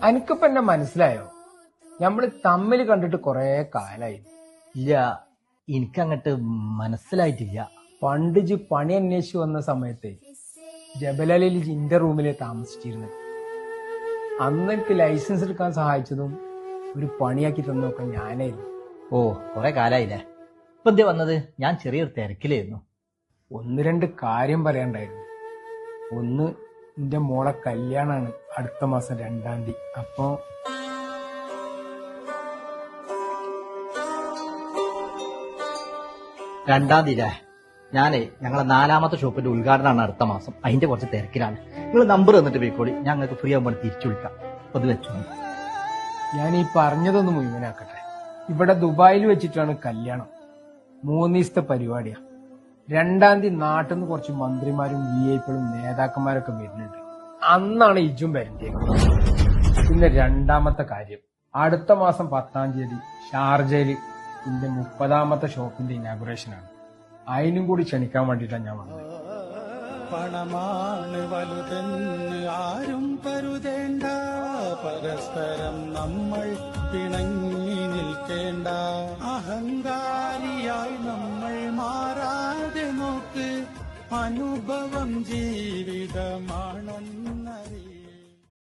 അനക്കിപ്പോ എന്നെ മനസ്സിലായോ? നമ്മള് തമ്മിൽ കണ്ടിട്ട് കൊറേ കാലായി. ഇല്ല, എനിക്കങ്ങട്ട് മനസ്സിലായിട്ടില്ല. പണ്ട് ജി പണി അന്വേഷിച്ചു വന്ന സമയത്ത് ജബലലിൽ ജിന്റെ റൂമില് താമസിച്ചിരുന്നത്. അന്ന് എനിക്ക് ലൈസൻസ് എടുക്കാൻ സഹായിച്ചതും ഒരു പണിയാക്കി തന്നൊക്കെ ഞാനായിരുന്നു. ഓ, കൊറേ കാലായില്ലേ. ഇപ്പൊ എന്തേ വന്നത്? ഞാൻ ചെറിയൊരു തിരക്കിലായിരുന്നു. ഒന്ന് രണ്ട് കാര്യം പറയാണ്ടായിരുന്നു. ഒന്ന്, എന്റെ മോളെ കല്യാണാണ് അടുത്ത മാസം 2-ാം തീയതി. അപ്പൊ 2-ാം തീയതി ഞാനേ ഞങ്ങളെ 4-ാമത്തെ ഷോപ്പിന്റെ ഉദ്ഘാടനമാണ് അടുത്ത മാസം. അതിന്റെ കുറച്ച് തിരക്കിലാണ്. നിങ്ങൾ നമ്പർ തന്നിട്ട് പോയിക്കോളി, ഞങ്ങൾക്ക് ഫ്രീ ആകുമ്പോൾ തിരിച്ചു വിളിക്കാം. അപ്പൊ അത് വെച്ചോ. ഞാൻ ഈ പറഞ്ഞതൊന്ന് മുഴുവനാക്കട്ടെ. ഇവിടെ ദുബായിൽ വെച്ചിട്ടാണ് കല്യാണം. 3 ദിവസത്തെ പരിപാടിയാ. 2-ാം തീയതി നാട്ടിൽ നിന്ന് കുറച്ച് മന്ത്രിമാരും VIP-കളും നേതാക്കന്മാരൊക്കെ വരുന്നുണ്ട്. അന്നാണ് ഇജും വരേണ്ടത്. പിന്നെ 2-ാമത്തെ കാര്യം, അടുത്ത മാസം 10-ാം തീയതി ഷാർജയില് ഇതിന്റെ 30-ാമത്തെ ഷോപ്പിന്റെ ഇനാഗുറേഷനാണ്. അതിനും കൂടി ക്ഷണിക്കാൻ വേണ്ടിയിട്ടാണ് ഞാൻ വന്നത്. പണമാണ് വലുതെന്ന് ആരും കരുതേണ്ട, പരസ്പരം നമ്മൾ പിണങ്ങി നിൽക്കേണ്ട. അഹങ്കാരിയായി നമ്മൾ മാറാതെ നോക്ക്, അനുഭവം ജീവിതമാണെന്നറിയ.